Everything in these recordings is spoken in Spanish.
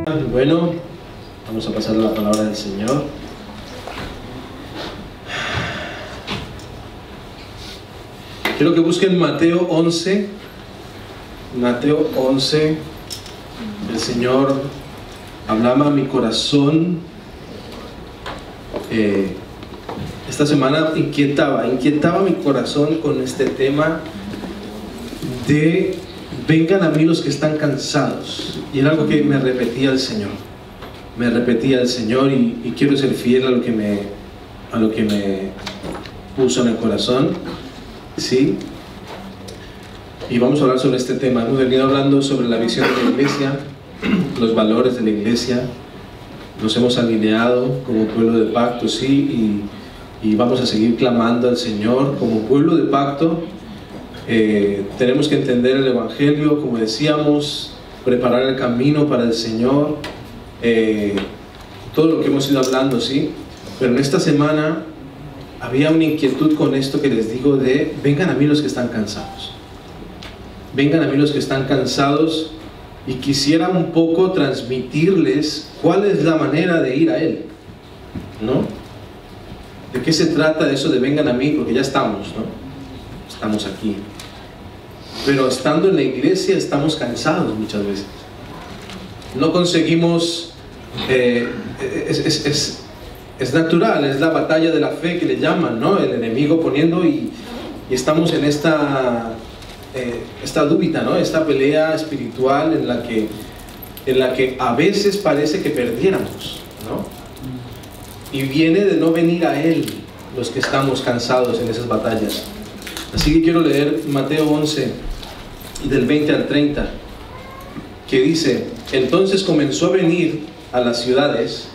Bueno, vamos a pasar a la palabra del Señor. Quiero que busquen Mateo 11. Mateo 11. El Señor hablaba a mi corazón. Esta semana inquietaba mi corazón con este tema de vengan a mí los que están cansados. Y era algo que me repetía el Señor. Y quiero ser fiel a lo que me puso en el corazón. ¿Sí? Y vamos a hablar sobre este tema. Hemos venido hablando sobre la visión de la iglesia, los valores de la iglesia. Nos hemos alineado como pueblo de pacto, sí, y vamos a seguir clamando al Señor como pueblo de pacto. Tenemos que entender el Evangelio, como decíamos, preparar el camino para el Señor, todo lo que hemos ido hablando, ¿sí? Pero en esta semana había una inquietud con esto que les digo de vengan a mí los que están cansados. Vengan a mí los que están cansados, y quisiera un poco transmitirles cuál es la manera de ir a Él, ¿no? ¿De qué se trata eso de vengan a mí? Porque ya estamos, ¿no? Estamos aquí. Pero estando en la iglesia estamos cansados muchas veces. No conseguimos, es natural, es la batalla de la fe que le llaman, ¿no? El enemigo poniendo y estamos en esta dúvida, ¿no? Esta pelea espiritual en la que a veces parece que perdiéramos, ¿no? Y viene de no venir a Él los que estamos cansados en esas batallas. Así que quiero leer Mateo 11, del 20 al 30, que dice: entonces comenzó a venir a las ciudades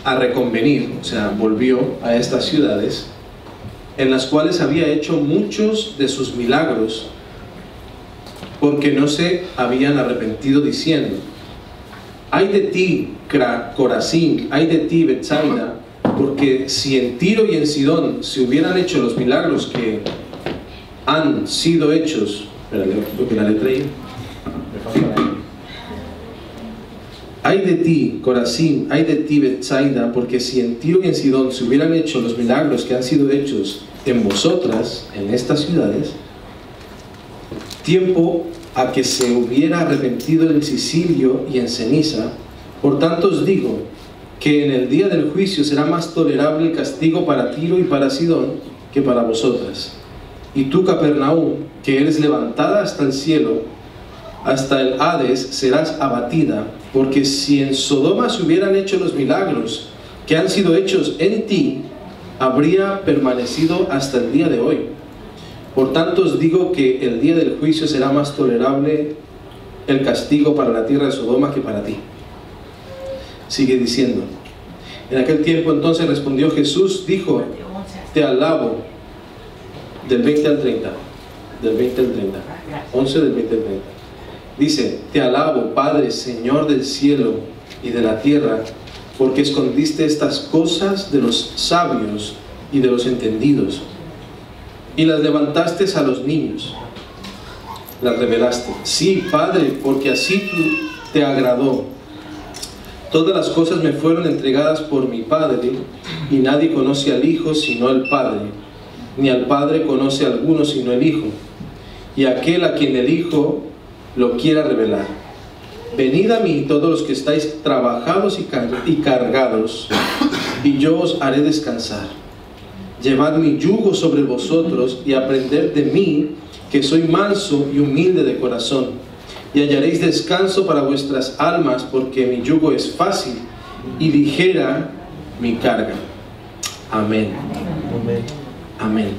a reconvenir, o sea, volvió a estas ciudades, en las cuales había hecho muchos de sus milagros, porque no se habían arrepentido, diciendo: ay de ti, Corazín, ay de ti, Betsaida, porque si en Tiro y en Sidón se hubieran hecho los milagros que han sido hechos, creo que la letra ahí, ay de ti, Corazín, ay de ti, Betsaida, porque si en Tiro y en Sidón se hubieran hecho los milagros que han sido hechos en vosotras, en estas ciudades, tiempo a que se hubiera arrepentido en Sicilio y en ceniza. Por tanto os digo que en el día del juicio será más tolerable el castigo para Tiro y para Sidón que para vosotras. Y tú, Capernaum, que eres levantada hasta el cielo, hasta el Hades serás abatida, porque si en Sodoma se hubieran hecho los milagros que han sido hechos en ti, habría permanecido hasta el día de hoy. Por tanto os digo que el día del juicio será más tolerable el castigo para la tierra de Sodoma que para ti. Sigue diciendo: en aquel tiempo entonces respondió Jesús, dijo: te alabo. Del 20 al 30. Del 20 al 30. 11 del 20 al 30. Dice: te alabo, Padre, Señor del cielo y de la tierra, porque escondiste estas cosas de los sabios y de los entendidos, y las levantaste a los niños. Las revelaste. Sí, Padre, porque así te agradó. Todas las cosas me fueron entregadas por mi Padre, y nadie conoce al Hijo sino el Padre, ni al Padre conoce a alguno sino el Hijo, y aquel a quien el Hijo lo quiera revelar. Venid a mí todos los que estáis trabajados y cargados, y yo os haré descansar. Llevad mi yugo sobre vosotros y aprended de mí, que soy manso y humilde de corazón, y hallaréis descanso para vuestras almas, porque mi yugo es fácil y ligera mi carga. Amén. Amén. Amén.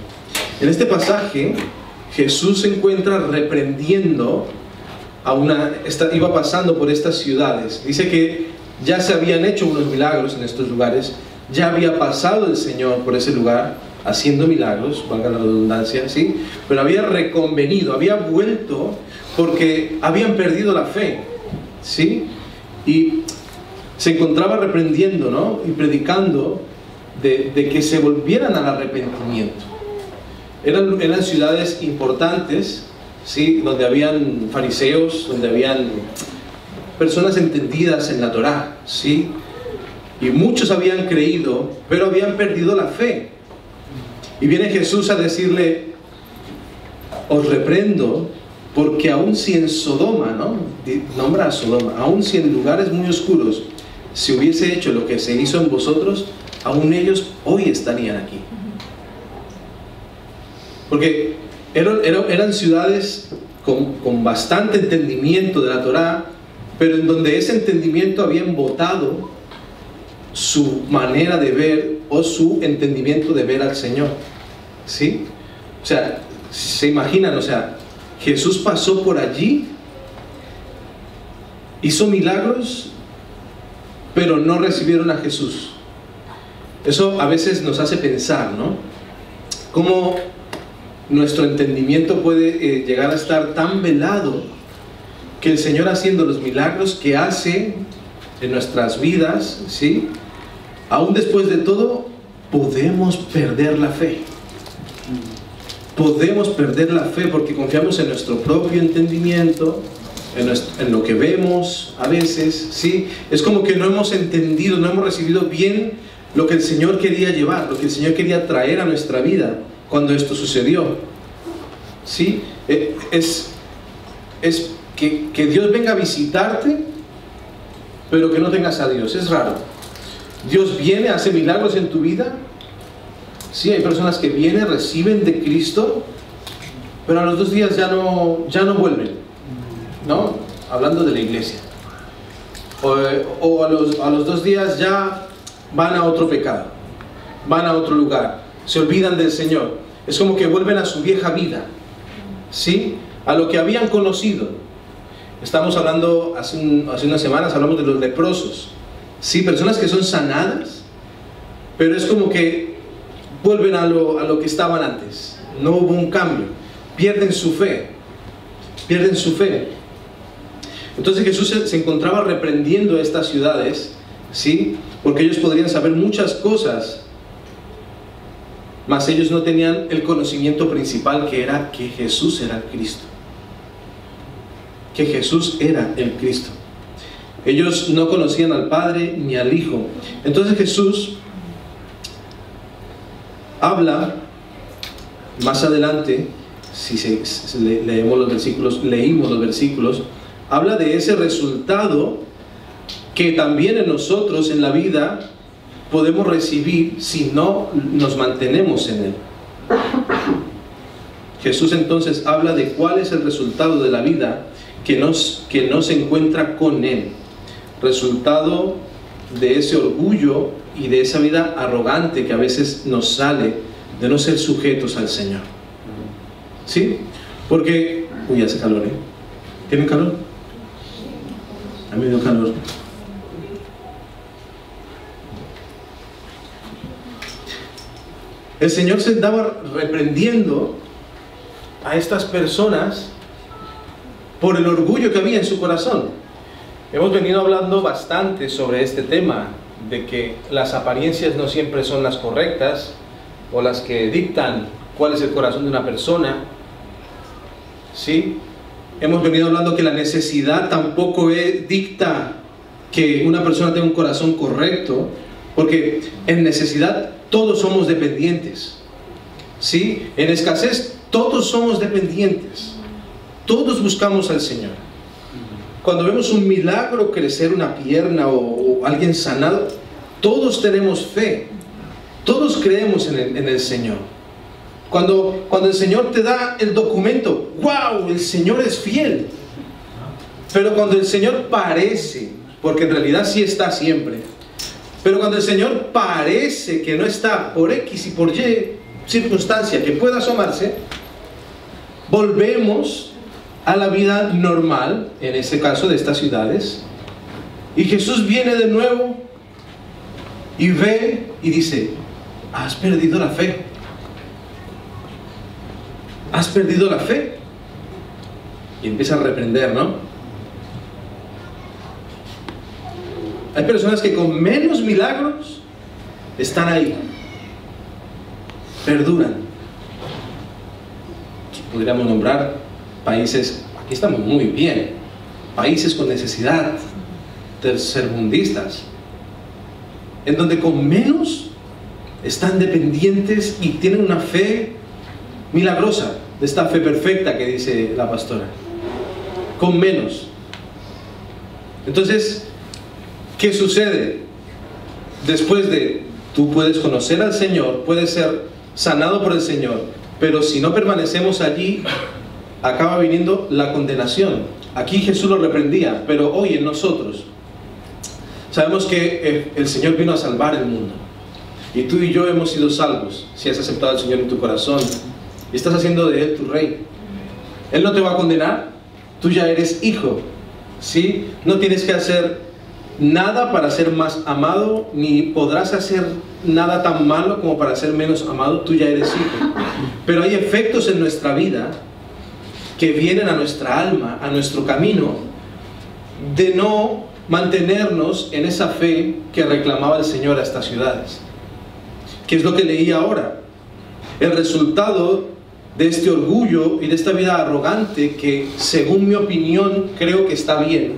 En este pasaje Jesús se encuentra reprendiendo iba pasando por estas ciudades. Dice que ya se habían hecho unos milagros en estos lugares, ya había pasado el Señor por ese lugar haciendo milagros, valga la redundancia, ¿sí? Pero había reconvenido, había vuelto porque habían perdido la fe, ¿sí? Y se encontraba reprendiendo, ¿no? Y predicando de que se volvieran al arrepentimiento. Eran ciudades importantes, ¿sí? Donde habían fariseos, donde habían personas entendidas en la Torá, ¿sí? Y muchos habían creído, pero habían perdido la fe. Y viene Jesús a decirle: os reprendo, porque aun si en Sodoma, ¿no? Nombra a Sodoma, aun si en lugares muy oscuros se hubiese hecho lo que se hizo en vosotros, aún ellos hoy estarían aquí. Porque eran ciudades con bastante entendimiento de la Torá, pero en donde ese entendimiento habían botado su manera de ver o su entendimiento de ver al Señor, ¿sí? O sea, se imaginan, o sea, Jesús pasó por allí, hizo milagros, pero no recibieron a Jesús. Eso a veces nos hace pensar, ¿no? Cómo nuestro entendimiento puede llegar a estar tan velado que el Señor, haciendo los milagros que hace en nuestras vidas, ¿sí?, aún después de todo, podemos perder la fe. Podemos perder la fe porque confiamos en nuestro propio entendimiento, en lo que vemos a veces, ¿sí? Es como que no hemos entendido, no hemos recibido bien lo que el Señor quería llevar, lo que el Señor quería traer a nuestra vida cuando esto sucedió, ¿sí? Es que Dios venga a visitarte, pero que no tengas a Dios. Es raro. Dios viene, hace milagros en tu vida. Sí, hay personas que vienen, reciben de Cristo, pero a los 2 días ya no vuelven, ¿no? Hablando de la iglesia. O a los 2 días ya van a otro pecado, van a otro lugar, se olvidan del Señor. Es como que vuelven a su vieja vida, ¿sí? A lo que habían conocido. Estamos hablando, hace unas semanas hablamos de los leprosos, ¿sí? Personas que son sanadas, pero es como que vuelven a lo que estaban antes. No hubo un cambio, pierden su fe, pierden su fe. Entonces Jesús se encontraba reprendiendo a estas ciudades, ¿sí? Porque ellos podrían saber muchas cosas, mas ellos no tenían el conocimiento principal, que era que Jesús era el Cristo. Que Jesús era el Cristo. Ellos no conocían al Padre ni al Hijo. Entonces Jesús habla más adelante, si leímos los versículos, habla de ese resultado que también en nosotros, en la vida, podemos recibir si no nos mantenemos en Él. Jesús entonces habla de cuál es el resultado de la vida que no se encuentra con Él. Resultado de ese orgullo y de esa vida arrogante que a veces nos sale de no ser sujetos al Señor. ¿Sí? Porque... Uy, hace calor, ¿eh? ¿Tienen calor? A mí me dio calor. El Señor se andaba reprendiendo a estas personas por el orgullo que había en su corazón. Hemos venido hablando bastante sobre este tema, de que las apariencias no siempre son las correctas o las que dictan cuál es el corazón de una persona, ¿sí? Hemos venido hablando que la necesidad tampoco dicta que una persona tenga un corazón correcto, porque en necesidad todos somos dependientes, ¿sí? En escasez todos somos dependientes, todos buscamos al Señor. Cuando vemos un milagro, crecer una pierna o alguien sanado, todos tenemos fe, todos creemos en el Señor. Cuando el Señor te da el documento, ¡wow!, el Señor es fiel. Pero cuando el Señor parece, porque en realidad sí está siempre, pero cuando el Señor parece que no está por X y por Y circunstancia que pueda asomarse, volvemos a la vida normal, en este caso de estas ciudades, y Jesús viene de nuevo y ve y dice: has perdido la fe, has perdido la fe, y empieza a reprender, ¿no? Hay personas que con menos milagros están ahí, perduran. Podríamos nombrar países, aquí estamos muy bien, países con necesidad, tercermundistas, en donde con menos están dependientes y tienen una fe milagrosa, de esta fe perfecta que dice la pastora, con menos. Entonces, ¿qué sucede? Después de, tú puedes conocer al Señor, puedes ser sanado por el Señor, pero si no permanecemos allí, acaba viniendo la condenación. Aquí Jesús lo reprendía, pero hoy en nosotros sabemos que el Señor vino a salvar el mundo, y tú y yo hemos sido salvos si has aceptado al Señor en tu corazón y estás haciendo de Él tu Rey. Él no te va a condenar, tú ya eres hijo, ¿sí? No tienes que hacer nada para ser más amado, ni podrás hacer nada tan malo como para ser menos amado, tú ya eres hijo. Pero hay efectos en nuestra vida que vienen a nuestra alma, a nuestro camino, de no mantenernos en esa fe que reclamaba el Señor a estas ciudades. ¿Qué es lo que leí ahora? El resultado de este orgullo y de esta vida arrogante que, según mi opinión, creo que está bien,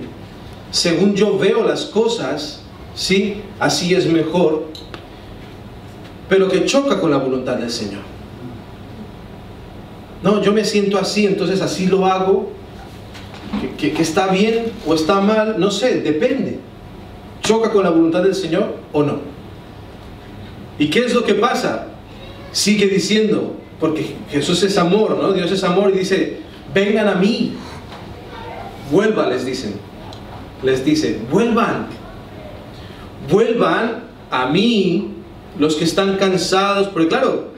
según yo veo las cosas, sí, así es mejor, pero que choca con la voluntad del Señor. No, yo me siento así, entonces así lo hago, que está bien o está mal, no sé, depende. ¿Choca con la voluntad del Señor o no? ¿Y qué es lo que pasa? Sigue diciendo, porque Jesús es amor, ¿no? Dios es amor, y dice, vengan a mí, vuelvan, les dice, vuelvan a mí los que están cansados, porque claro,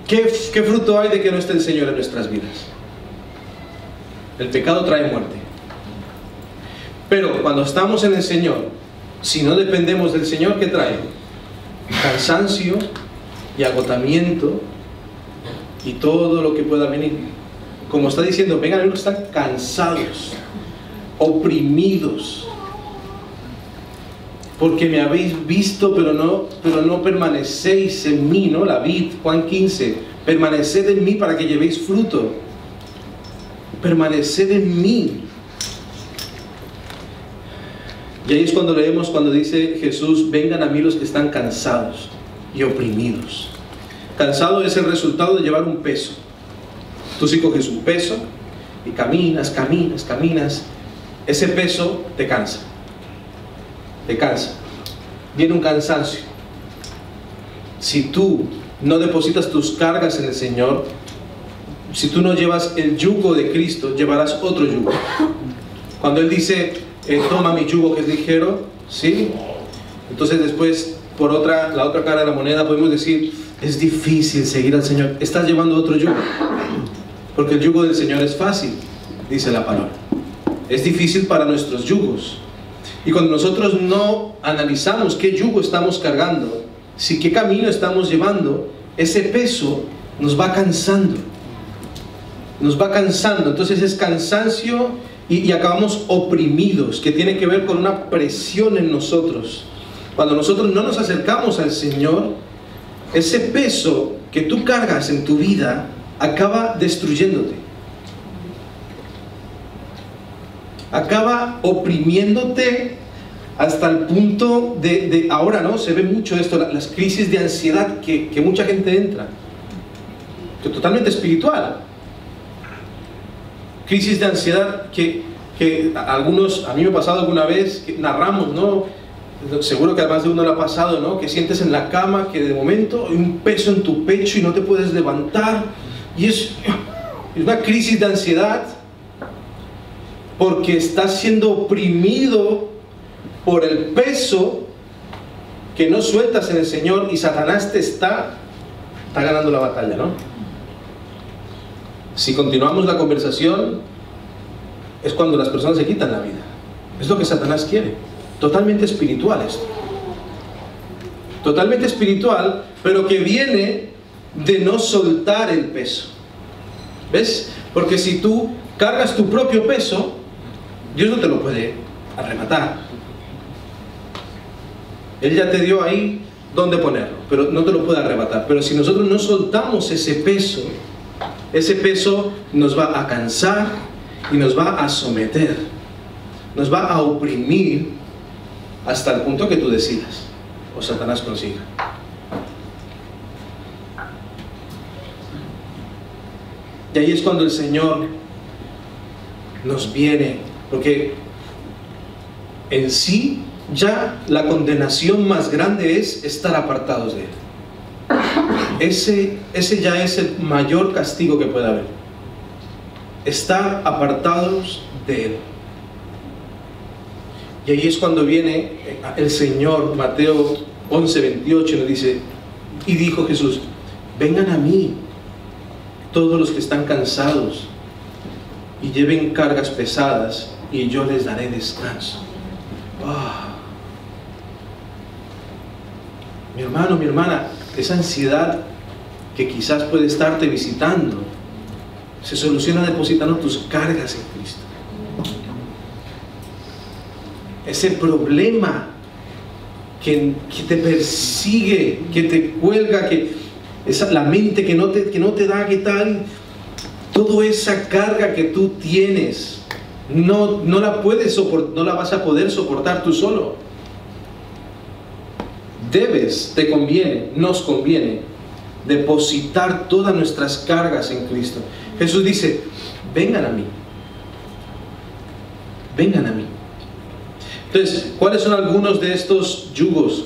¿qué fruto hay de que no esté el Señor en nuestras vidas? El pecado trae muerte. Pero cuando estamos en el Señor, si no dependemos del Señor, ¿qué trae? Cansancio y agotamiento y todo lo que pueda venir. Como está diciendo, vengan a mí los que están cansados, oprimidos, porque me habéis visto, pero no permanecéis en mí, ¿no? La vid, Juan 15, permaneced en mí para que llevéis fruto. Permaneced en mí. Y ahí es cuando leemos, cuando dice Jesús, vengan a mí los que están cansados y oprimidos. Cansado es el resultado de llevar un peso. Tú sí coges un peso y caminas. Ese peso te cansa. Viene un cansancio. Si tú no depositas tus cargas en el Señor, si tú no llevas el yugo de Cristo, llevarás otro yugo. Cuando Él dice, toma mi yugo que es ligero, ¿sí? Entonces después, por la otra cara de la moneda, podemos decir, es difícil seguir al Señor. Estás llevando otro yugo, porque el yugo del Señor es fácil, dice la palabra. Es difícil para nuestros yugos. Y cuando nosotros no analizamos qué yugo estamos cargando, si qué camino estamos llevando, ese peso nos va cansando. Entonces es cansancio y acabamos oprimidos, que tiene que ver con una presión en nosotros. Cuando nosotros no nos acercamos al Señor, ese peso que tú cargas en tu vida acaba destruyéndote, acaba oprimiéndote hasta el punto de ahora, ¿no? Se ve mucho esto, las crisis de ansiedad que mucha gente entra, que totalmente espiritual. Crisis de ansiedad que algunos, a mí me ha pasado alguna vez, que narramos, ¿no? Seguro que además de uno le ha pasado, ¿no? Que sientes en la cama que de momento hay un peso en tu pecho y no te puedes levantar, y es una crisis de ansiedad porque estás siendo oprimido por el peso que no sueltas en el Señor, y Satanás te está ganando la batalla, ¿no? Si continuamos la conversación, es cuando las personas se quitan la vida. Es lo que Satanás quiere. Totalmente espiritual esto. Totalmente espiritual, pero que viene de no soltar el peso. ¿Ves? Porque si tú cargas tu propio peso, Dios no te lo puede arrebatar. Él ya te dio ahí dónde ponerlo, pero no te lo puede arrebatar. Pero si nosotros no soltamos ese peso nos va a cansar y nos va a someter, nos va a oprimir hasta el punto que tú decidas o Satanás consiga. Y ahí es cuando el Señor nos viene, porque en sí ya la condenación más grande es estar apartados de Él. Ese ya es el mayor castigo que puede haber. Estar apartados de Él. Y ahí es cuando viene el Señor. Mateo 11:28 nos dice, y dijo Jesús: vengan a mí todos los que están cansados y lleven cargas pesadas, y yo les daré descanso. Mi hermano, mi hermana, esa ansiedad que quizás puede estarte visitando se soluciona depositando tus cargas en Cristo. Ese problema que te persigue, que te cuelga, la mente que no te da, ¿qué tal? Toda esa carga que tú tienes, no la vas a poder soportar tú solo. Nos conviene depositar todas nuestras cargas en Cristo. Jesús dice: vengan a mí. Vengan a mí. Entonces, ¿cuáles son algunos de estos yugos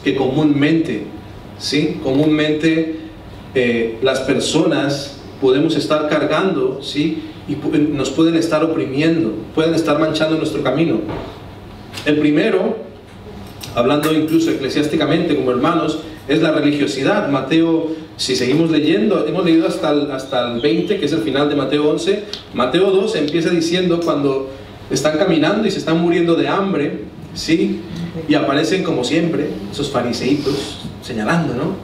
que comúnmente las personas podemos estar cargando, ¿sí? Y nos pueden estar oprimiendo, pueden estar manchando nuestro camino? El primero, hablando incluso eclesiásticamente como hermanos, es la religiosidad. Mateo, si seguimos leyendo, hemos leído hasta el 20, que es el final de Mateo 11. Mateo 2 empieza diciendo cuando están caminando y se están muriendo de hambre, ¿sí? Y aparecen como siempre esos fariseitos señalando, ¿no?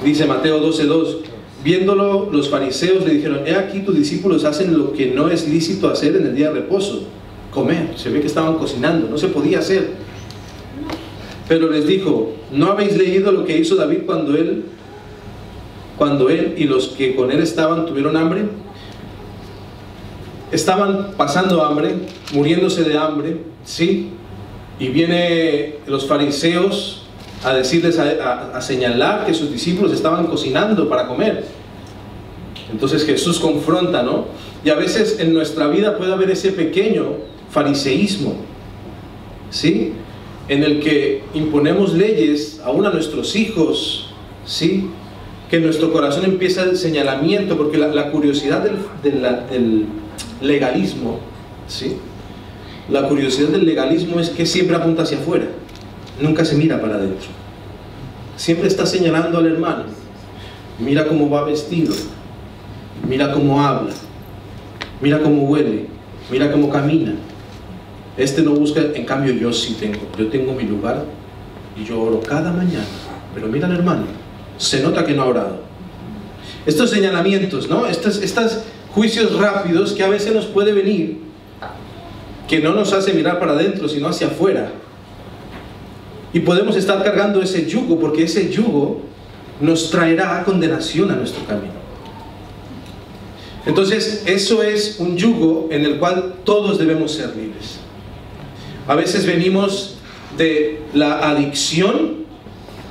Dice Mateo 12:2: viéndolo los fariseos le dijeron: he aquí tus discípulos hacen lo que no es lícito hacer en el día de reposo, comer. Se ve que estaban cocinando, no se podía hacer. Pero les dijo: ¿no habéis leído lo que hizo David cuando él y los que con él estaban tuvieron hambre? Estaban pasando hambre, muriéndose de hambre, ¿sí? Y viene los fariseos a decirles, a señalar que sus discípulos estaban cocinando para comer. Entonces Jesús confronta, ¿no? Y a veces en nuestra vida puede haber ese pequeño fariseísmo, ¿sí? En el que imponemos leyes aún a nuestros hijos, ¿sí? Que en nuestro corazón empieza el señalamiento, porque la curiosidad del legalismo, ¿sí? La curiosidad del legalismo es que siempre apunta hacia afuera, nunca se mira para adentro. Siempre está señalando al hermano: mira cómo va vestido, mira cómo habla, mira cómo huele, mira cómo camina. Este no busca, en cambio yo sí tengo mi lugar y yo oro cada mañana, pero mira al hermano, se nota que no ha orado. Estos señalamientos, ¿no? Estos juicios rápidos que a veces nos puede venir, que no nos hace mirar para adentro sino hacia afuera, y podemos estar cargando ese yugo, porque ese yugo nos traerá condenación a nuestro camino. Entonces eso es un yugo en el cual todos debemos ser libres. A veces venimos de la adicción,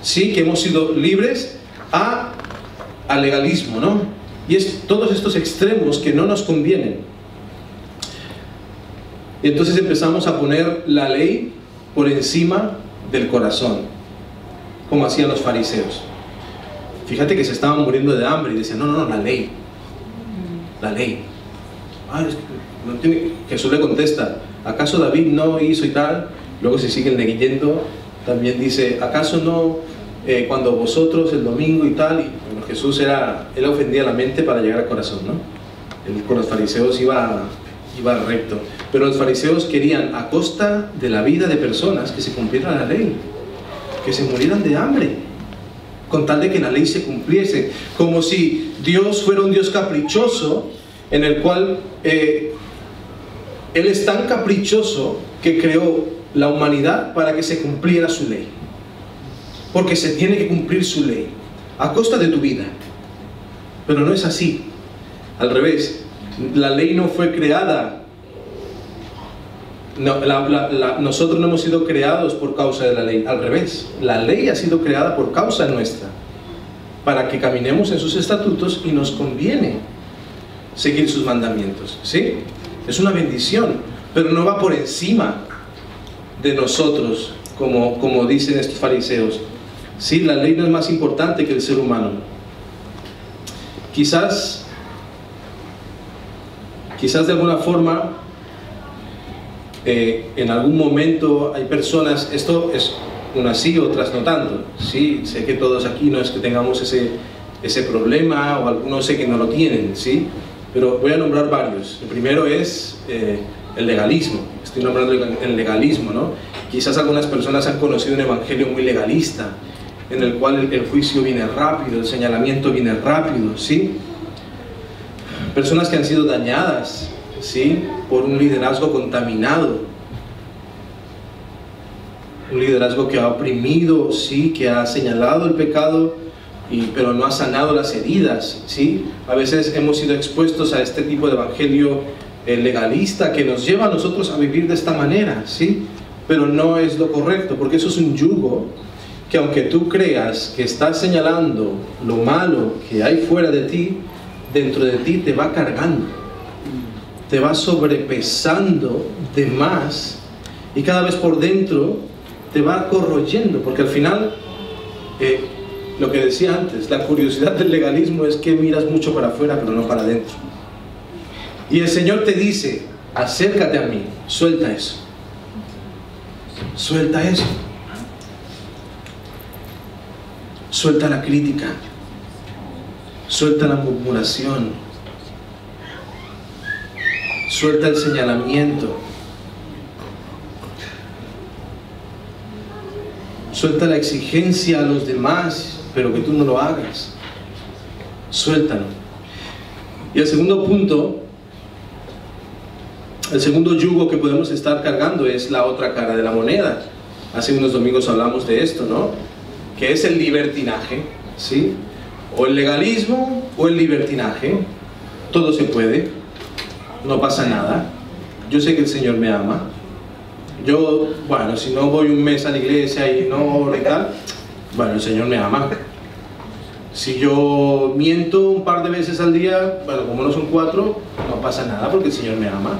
¿sí? Que hemos sido libres al legalismo, ¿no? Y es todos estos extremos que no nos convienen. Y entonces empezamos a poner la ley por encima del corazón, como hacían los fariseos. Fíjate que se estaban muriendo de hambre y decían: no, la ley. La ley. Es que no tiene... Jesús le contesta: ¿acaso David no hizo y tal? Luego se siguen leyendo, también dice: ¿acaso no cuando vosotros el domingo y tal? Y bueno, Jesús él ofendía la mente para llegar al corazón, ¿no? Él con los fariseos iba recto, pero los fariseos querían, a costa de la vida de personas, que se cumpliera la ley, que se murieran de hambre, con tal de que la ley se cumpliese, como si Dios fuera un Dios caprichoso, en el cual Él es tan caprichoso que creó la humanidad para que se cumpliera su ley, porque se tiene que cumplir su ley a costa de tu vida. Pero no es así, al revés. La ley no fue creada. No, nosotros no hemos sido creados por causa de la ley. Al revés, la ley ha sido creada por causa nuestra, para que caminemos en sus estatutos y nos conviene seguir sus mandamientos, ¿sí? Es una bendición, pero no va por encima de nosotros, como dicen estos fariseos. Sí, la ley no es más importante que el ser humano. Quizás de alguna forma, en algún momento hay personas, esto es unas sí, otras no tanto, sí, sé que todos aquí no es que tengamos ese problema, o algunos sé que no lo tienen, sí, pero voy a nombrar varios. El primero es el legalismo. Estoy nombrando el legalismo, ¿no? Quizás algunas personas han conocido un evangelio muy legalista, en el cual el juicio viene rápido, el señalamiento viene rápido, ¿sí? Personas que han sido dañadas, ¿sí?, por un liderazgo contaminado, un liderazgo que ha oprimido, ¿sí?, que ha señalado el pecado, pero no ha sanado las heridas, ¿sí? A veces hemos sido expuestos a este tipo de evangelio legalista que nos lleva a nosotros a vivir de esta manera, ¿sí? Pero no es lo correcto, porque eso es un yugo que, aunque tú creas que estás señalando lo malo que hay fuera de ti, dentro de ti te va cargando, te va sobrepesando de más, y cada vez por dentro te va corroyendo, porque al final, lo que decía antes, la curiosidad del legalismo es que miras mucho para afuera pero no para adentro. Y el Señor te dice: acércate a mí, suelta eso, suelta eso, suelta la crítica, suelta la murmuración, suelta el señalamiento, suelta la exigencia a los demás, pero que tú no lo hagas. Suéltalo. Y el segundo punto, el segundo yugo que podemos estar cargando es la otra cara de la moneda. Hace unos domingos hablamos de esto, ¿no? Que es el libertinaje, ¿sí? O el legalismo o el libertinaje. Todo se puede, no pasa nada. Yo sé que el Señor me ama. Yo, bueno, si no voy un mes a la iglesia y no oro y tal, bueno, el Señor me ama. Si yo miento un par de veces al día, bueno, como no son 4, no pasa nada porque el Señor me ama,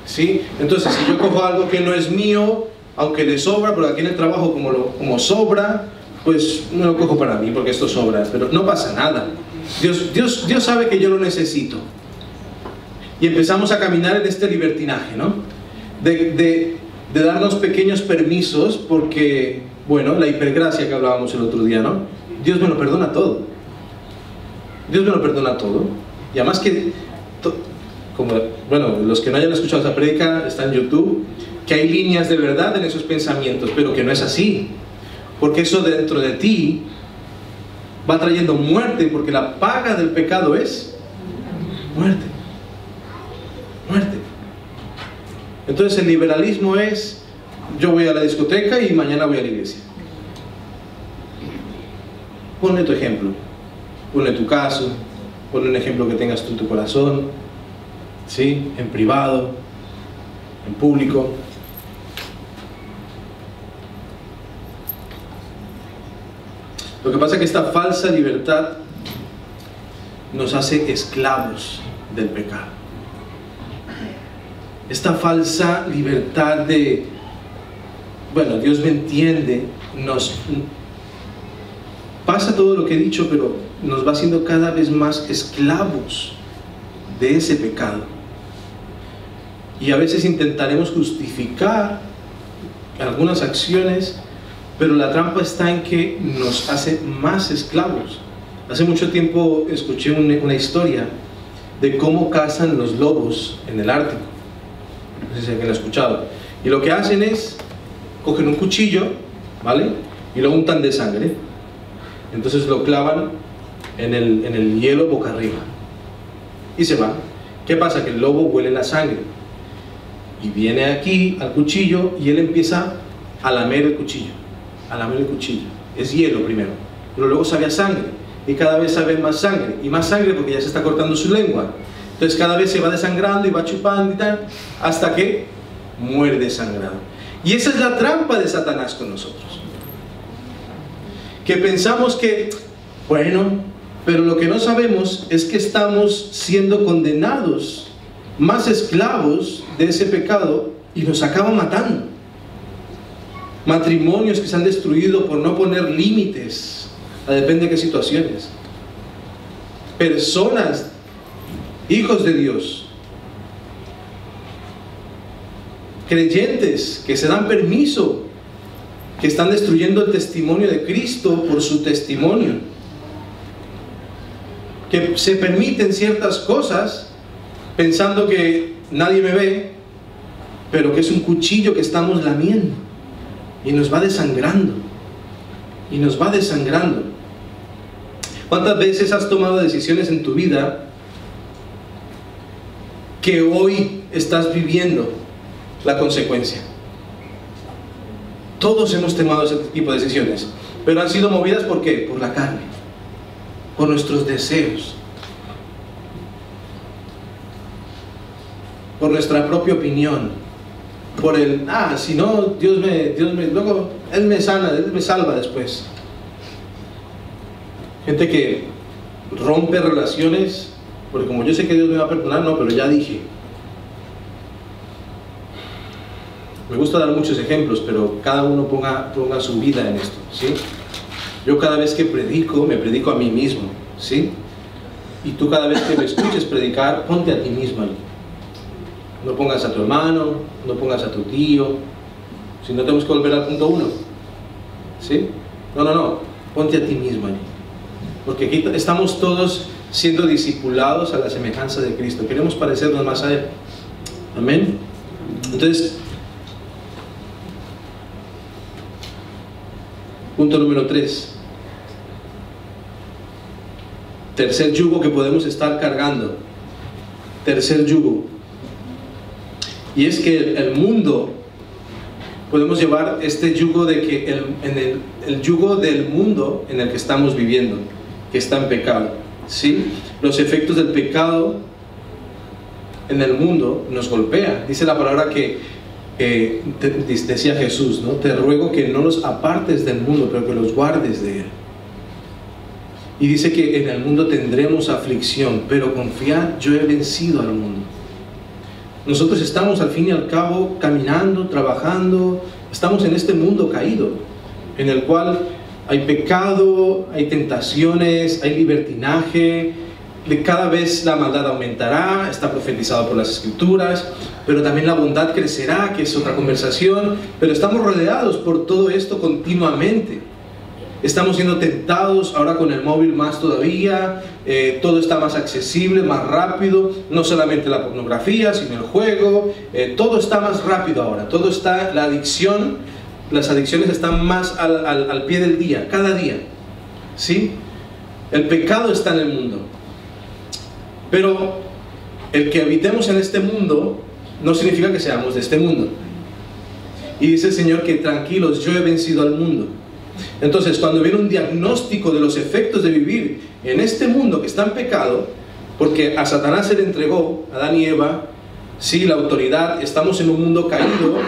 ¿sí? Entonces, si yo cojo algo que no es mío, aunque le sobra, porque aquí en el trabajo como sobra, pues no lo cojo para mí porque esto sobra, pero no pasa nada. Dios sabe que yo lo necesito. Y empezamos a caminar en este libertinaje, ¿no? De darnos pequeños permisos, porque, bueno, la hipergracia que hablábamos el otro día, ¿no? Dios me lo perdona todo. Dios me lo perdona todo. Y además que, bueno, los que no hayan escuchado esa prédica, está en YouTube, que hay líneas de verdad en esos pensamientos, pero que no es así. Porque eso dentro de ti va trayendo muerte, porque la paga del pecado es muerte. Muerte. Entonces el liberalismo es: yo voy a la discoteca y mañana voy a la iglesia. Ponle tu ejemplo, ponle tu caso, ponle un ejemplo que tengas tú en tu corazón, ¿sí? En privado, en público. Lo que pasa es que esta falsa libertad nos hace esclavos del pecado. Esta falsa libertad de, bueno, Dios me entiende, nos pasa todo lo que he dicho, pero nos va haciendo cada vez más esclavos de ese pecado. Y a veces intentaremos justificar algunas acciones, pero la trampa está en que nos hace más esclavos. Hace mucho tiempo escuché una historia de cómo cazan los lobos en el Ártico. No sé si alguien lo ha escuchado. Y lo que hacen es, cogen un cuchillo, ¿vale? Y lo untan de sangre. Entonces lo clavan en el hielo boca arriba. Y se van. ¿Qué pasa? Que el lobo huele la sangre. Y viene aquí al cuchillo y él empieza a lamer el cuchillo. A lamer el cuchillo. Es hielo primero. Pero luego sabe a sangre. Y cada vez sabe más sangre. Y más sangre porque ya se está cortando su lengua. Entonces cada vez se va desangrando y va chupando y tal, hasta que muere desangrado. Y esa es la trampa de Satanás con nosotros. Que pensamos que, bueno, pero lo que no sabemos es que estamos siendo condenados, más esclavos de ese pecado, y nos acaba matando. Matrimonios que se han destruido por no poner límites, depende de qué situaciones. Personas, hijos de Dios, creyentes que se dan permiso, que están destruyendo el testimonio de Cristo por su testimonio, que se permiten ciertas cosas pensando que nadie me ve, pero que es un cuchillo que estamos lamiendo y nos va desangrando, y nos va desangrando. ¿Cuántas veces has tomado decisiones en tu vida que hoy estás viviendo la consecuencia? Todos hemos tomado ese tipo de decisiones, pero han sido movidas ¿por qué? Por la carne, por nuestros deseos, por nuestra propia opinión, por el, si no, Dios me, luego Él me sana, Él me salva después. Gente que rompe relaciones, porque como yo sé que Dios me va a perdonar, no, pero ya dije. Me gusta dar muchos ejemplos, pero cada uno ponga su vida en esto, ¿sí? Yo cada vez que predico, me predico a mí mismo, ¿sí? Y tú cada vez que me escuches predicar, ponte a ti mismo ahí. No pongas a tu hermano, no pongas a tu tío. Si no, tenemos que volver al punto 1, ¿sí? No, ponte a ti mismo ahí. Porque aquí estamos todos siendo discipulados a la semejanza de Cristo. Queremos parecernos más a Él. Amén. Entonces, punto número 3. Tercer yugo que podemos estar cargando. Tercer yugo. Y es que el mundo, podemos llevar este yugo de que el yugo del mundo en el que estamos viviendo, que está en pecado, ¿sí? Los efectos del pecado en el mundo nos golpea. Dice la palabra que decía Jesús, ¿no? Te ruego que no los apartes del mundo, pero que los guardes de él. Y dice que en el mundo tendremos aflicción, pero confiad, yo he vencido al mundo. Nosotros estamos al fin y al cabo caminando, trabajando, estamos en este mundo caído, en el cual hay pecado, hay tentaciones, hay libertinaje, cada vez la maldad aumentará, está profetizado por las Escrituras, pero también la bondad crecerá, que es otra conversación, pero estamos rodeados por todo esto continuamente. Estamos siendo tentados ahora con el móvil más todavía, todo está más accesible, más rápido, no solamente la pornografía, sino el juego, todo está más rápido ahora, todo está, la adicción, las adicciones están más al pie del día, cada día, ¿sí? El pecado está en el mundo, pero el que habitemos en este mundo no significa que seamos de este mundo. Y dice el Señor que tranquilos, yo he vencido al mundo. Entonces, cuando viene un diagnóstico de los efectos de vivir en este mundo que está en pecado, porque a Satanás se le entregó, a Adán y Eva, sí, la autoridad, estamos en un mundo caído,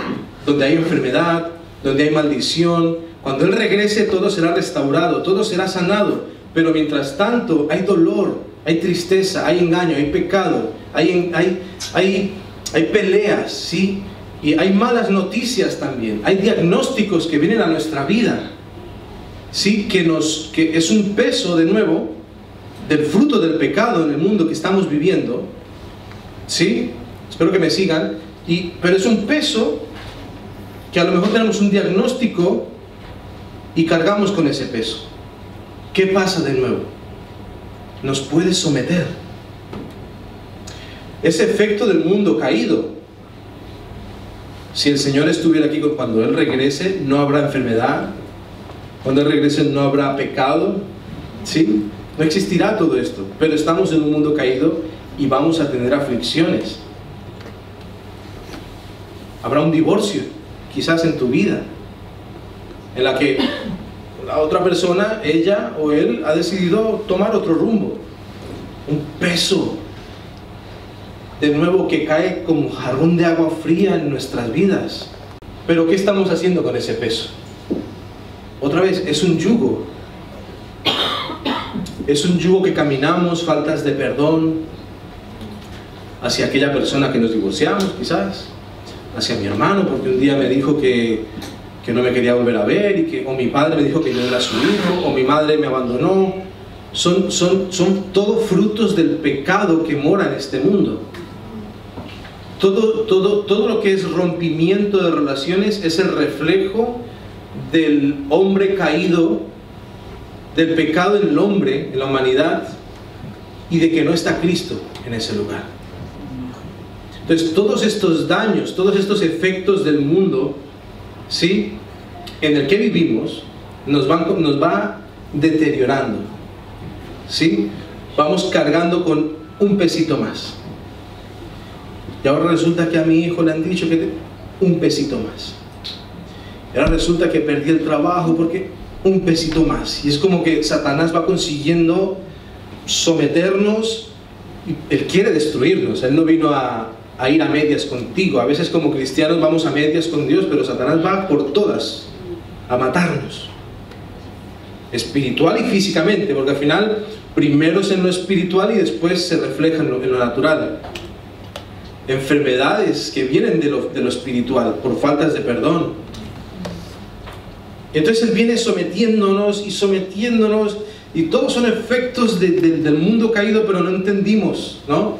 donde hay enfermedad, donde hay maldición. Cuando Él regrese, todo será restaurado, todo será sanado, pero mientras tanto hay dolor, hay tristeza, hay engaño, hay pecado, hay peleas, ¿sí? Y hay malas noticias también, hay diagnósticos que vienen a nuestra vida, ¿sí? Que es un peso de nuevo del fruto del pecado en el mundo que estamos viviendo, ¿sí? Espero que me sigan, pero es un peso que a lo mejor tenemos un diagnóstico y cargamos con ese peso. ¿Qué pasa de nuevo? Nos puede someter. Ese efecto del mundo caído. Si el Señor estuviera aquí cuando Él regrese, no habrá enfermedad. Cuando Él regrese no habrá pecado, ¿sí? No existirá todo esto, pero estamos en un mundo caído y vamos a tener aflicciones. Habrá un divorcio, quizás en tu vida, en la que la otra persona, ella o él, ha decidido tomar otro rumbo. Un peso de nuevo que cae como jarrón de agua fría en nuestras vidas. Pero ¿qué estamos haciendo con ese peso? Otra vez, es un yugo. Es un yugo que caminamos, faltas de perdón hacia aquella persona que nos divorciamos, quizás, hacia mi hermano, porque un día me dijo que no me quería volver a ver, o mi padre me dijo que yo era su hijo, o mi madre me abandonó. Son todos frutos del pecado que mora en este mundo. Todo lo que es rompimiento de relaciones es el reflejo del hombre caído, del pecado en el hombre, en la humanidad, y de que no está Cristo en ese lugar. Entonces todos estos daños, todos estos efectos del mundo, ¿sí?, en el que vivimos, nos va deteriorando, ¿sí? Vamos cargando con un pesito más. Y ahora resulta que a mi hijo le han dicho que un pesito más. Y ahora resulta que perdí el trabajo porque un pesito más. Y es como que Satanás va consiguiendo someternos. Él quiere destruirnos. Él no vino a ir a medias contigo. A veces como cristianos vamos a medias con Dios, pero Satanás va por todas a matarnos, espiritual y físicamente, porque al final primero es en lo espiritual y después se refleja en lo natural. Enfermedades que vienen de lo espiritual por faltas de perdón. Entonces Él viene sometiéndonos y todos son efectos del mundo caído, pero no entendimos, ¿no?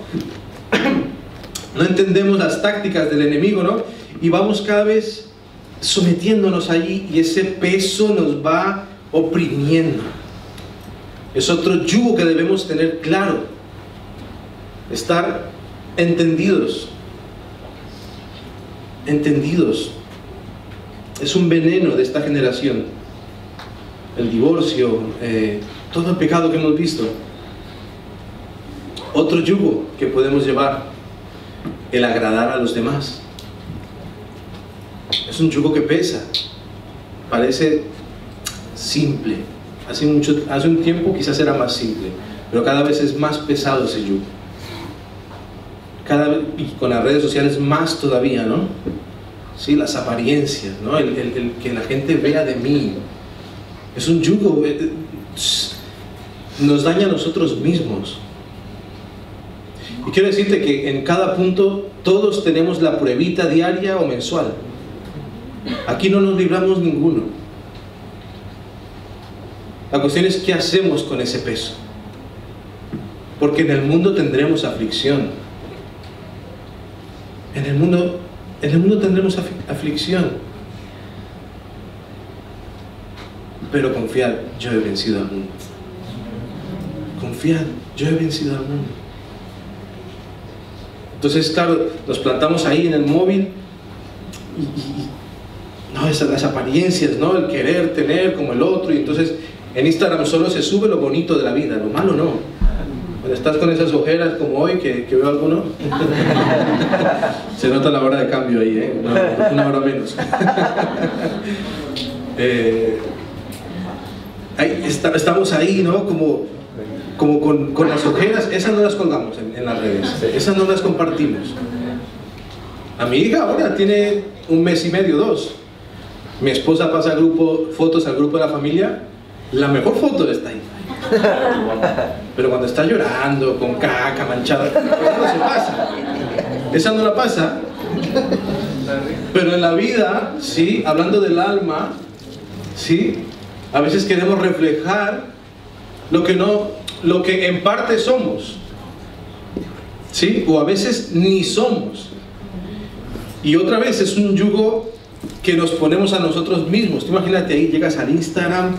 No entendemos las tácticas del enemigo, ¿no? Y vamos cada vez sometiéndonos allí, y ese peso nos va oprimiendo. Es otro yugo que debemos tener claro, estar entendidos. Es un veneno de esta generación, el divorcio, todo el pecado que hemos visto. Otro yugo que podemos llevar, el agradar a los demás. Es un yugo que pesa, parece simple. Hace un tiempo quizás era más simple, pero cada vez es más pesado ese yugo. Cada vez, y con las redes sociales más todavía, ¿no? Sí, las apariencias, ¿no? El que la gente vea de mí. Es un yugo, nos daña a nosotros mismos. Y quiero decirte que en cada punto todos tenemos la pruebita diaria o mensual. Aquí no nos libramos ninguno. La cuestión es qué hacemos con ese peso. Porque en el mundo tendremos aflicción. En el mundo tendremos aflicción. Pero confiad, yo he vencido al mundo. Confiad, yo he vencido al mundo. Entonces, claro, nos plantamos ahí en el móvil y no, esas las apariencias, ¿no? El querer tener como el otro, y entonces en Instagram solo se sube lo bonito de la vida, lo malo no. Cuando estás con esas ojeras como hoy, que veo alguno, se nota la hora de cambio ahí, una hora menos. Estamos ahí, ¿no? Como con las ojeras. Esas no las colgamos en las redes, esas no las compartimos. A mi hija ahora tiene 1 mes y medio, 2. Mi esposa pasa fotos al grupo de la familia, la mejor foto está ahí. Pero cuando está llorando, con caca, manchada, esa no se pasa. Esa no la pasa. Pero en la vida, sí, hablando del alma, sí, a veces queremos reflejar lo que en parte somos, sí, o a veces ni somos. Y otra vez es un yugo que nos ponemos a nosotros mismos. Tú imagínate ahí, llegas al Instagram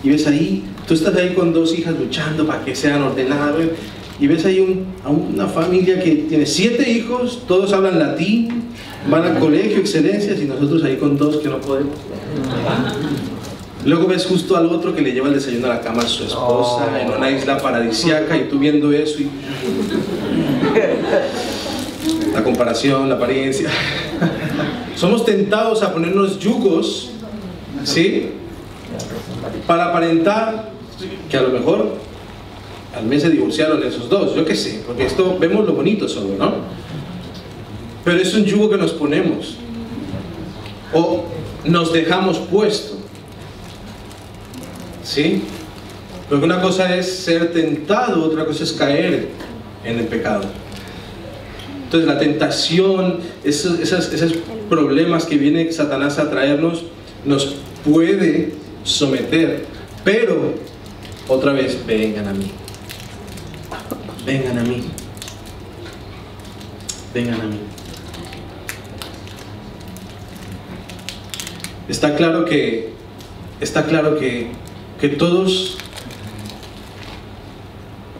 y ves ahí, tú estás ahí con 2 hijas luchando para que sean ordenadas, y ves ahí a una familia que tiene 7 hijos, todos hablan latín, van al colegio, excelencias, y nosotros ahí con 2 que no podemos. Luego ves justo al otro que le lleva el desayuno a la cama a su esposa, en una isla paradisíaca, y tú viendo eso y... la comparación, la apariencia. Somos tentados a ponernos yugos, ¿sí?, para aparentar que a lo mejor al mes se divorciaron esos dos, yo qué sé, porque esto vemos lo bonito solo, ¿no? Pero es un yugo que nos ponemos o nos dejamos puesto, ¿sí? Porque una cosa es ser tentado, otra cosa es caer en el pecado. Entonces la tentación, esos problemas que viene Satanás a traernos, nos puede someter, pero otra vez, vengan a mí, vengan a mí, vengan a mí. Está claro que todos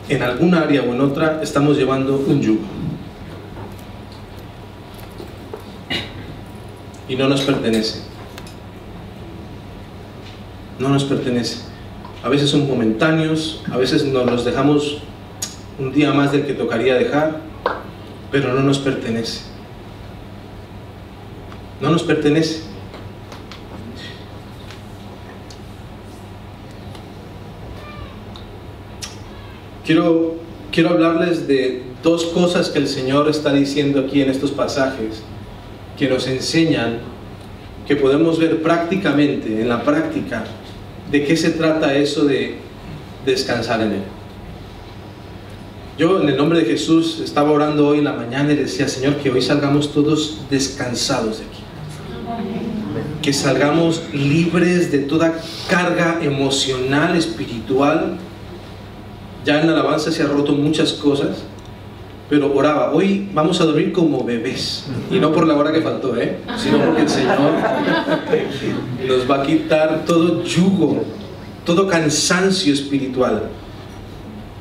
en algún área o en otra estamos llevando un yugo y no nos pertenece. No nos pertenece. A veces son momentáneos, a veces nos los dejamos un día más del que tocaría dejar, pero no nos pertenece. No nos pertenece. Quiero hablarles de dos cosas que el Señor está diciendo aquí en estos pasajes, que nos enseñan, que podemos ver prácticamente, en la práctica, de qué se trata eso de descansar en Él. Yo, en el nombre de Jesús, estaba orando hoy en la mañana y decía, Señor, que hoy salgamos todos descansados de aquí. Que salgamos libres de toda carga emocional, espiritual. Ya en la alabanza se ha roto muchas cosas, pero oraba, hoy vamos a dormir como bebés, y no por la hora que faltó, sino porque el Señor nos va a quitar todo yugo, todo cansancio espirtual,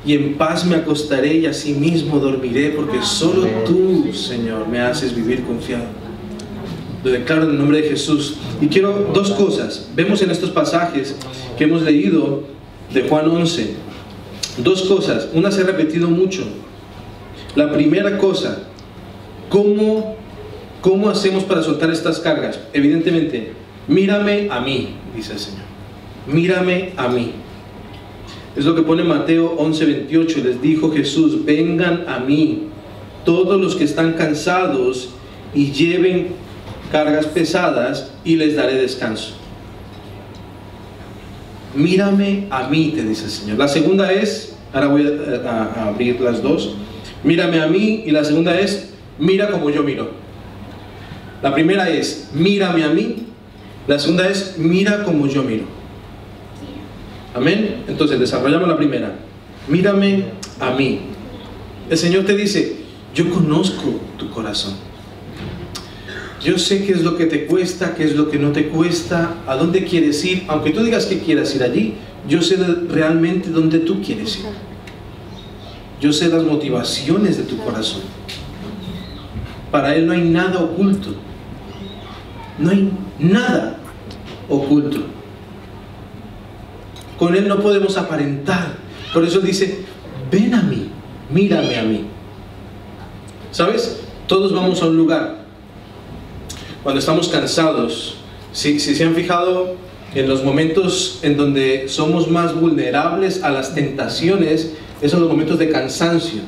y en paz me acostaré y así mismo dormiré, porque solo tú, Señor, me haces vivir confiado. Lo declaro en el nombre de Jesús. Y quiero dos cosas. Vemos en estos pasajes que hemos leído de Juan 11, dos cosas. Una se ha repetido mucho. La primera cosa, ¿cómo hacemos para soltar estas cargas? Evidentemente, mírame a mí, dice el Señor. Mírame a mí. Es lo que pone Mateo 11:28. Les dijo Jesús, vengan a mí, todos los que están cansados y lleven cargas pesadas, y les daré descanso. Mírame a mí, te dice el Señor. La segunda es, ahora voy a abrir las dos. Mírame a mí, y la segunda es, mira como yo miro. La primera es, mírame a mí. La segunda es, mira como yo miro. Amén. Entonces desarrollamos la primera. Mírame a mí. El Señor te dice, yo conozco tu corazón. Yo sé qué es lo que te cuesta, qué es lo que no te cuesta, a dónde quieres ir. Aunque tú digas que quieras ir allí, yo sé realmente dónde tú quieres ir. Yo sé las motivaciones de tu corazón. Para Él no hay nada oculto. No hay nada oculto. Con Él no podemos aparentar. Por eso dice, ven a mí, mírame a mí. ¿Sabes? Todos vamos a un lugar. Cuando estamos cansados, si se han fijado en los momentos en donde somos más vulnerables a las tentaciones, esos son los momentos de cansancio,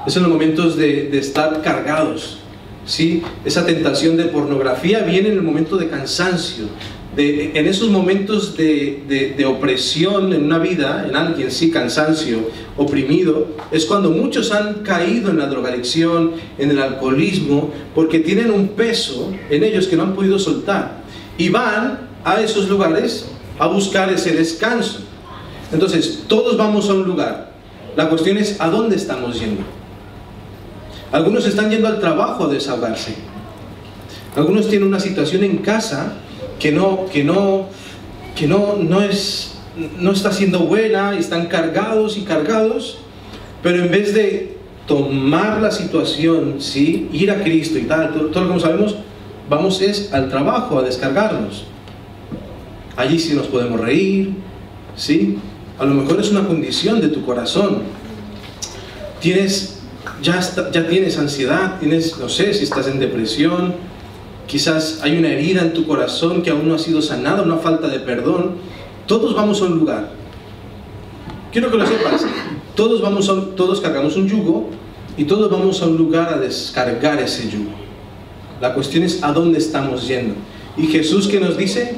esos son los momentos de estar cargados, ¿sí? Esa tentación de pornografía viene en el momento de cansancio, en esos momentos de opresión en una vida, en alguien, sí, cansancio, oprimido, es cuando muchos han caído en la drogadicción, en el alcoholismo, porque tienen un peso en ellos que no han podido soltar, y van a esos lugares a buscar ese descanso. Entonces, todos vamos a un lugar. La cuestión es, ¿a dónde estamos yendo? Algunos están yendo al trabajo a desahogarse. Algunos tienen una situación en casa que no está siendo buena, y están cargados y cargados, pero en vez de tomar la situación, ¿sí?, ir a Cristo y tal, todo lo que sabemos, vamos es al trabajo a descargarnos. Allí sí nos podemos reír, ¿sí? A lo mejor es una condición de tu corazón. Ya tienes ansiedad, no sé si estás en depresión, quizás hay una herida en tu corazón que aún no ha sido sanada, una falta de perdón. Todos vamos a un lugar. Quiero que lo sepas. todos cargamos un yugo y todos vamos a un lugar a descargar ese yugo. La cuestión es a dónde estamos yendo. Y Jesús, ¿qué nos dice?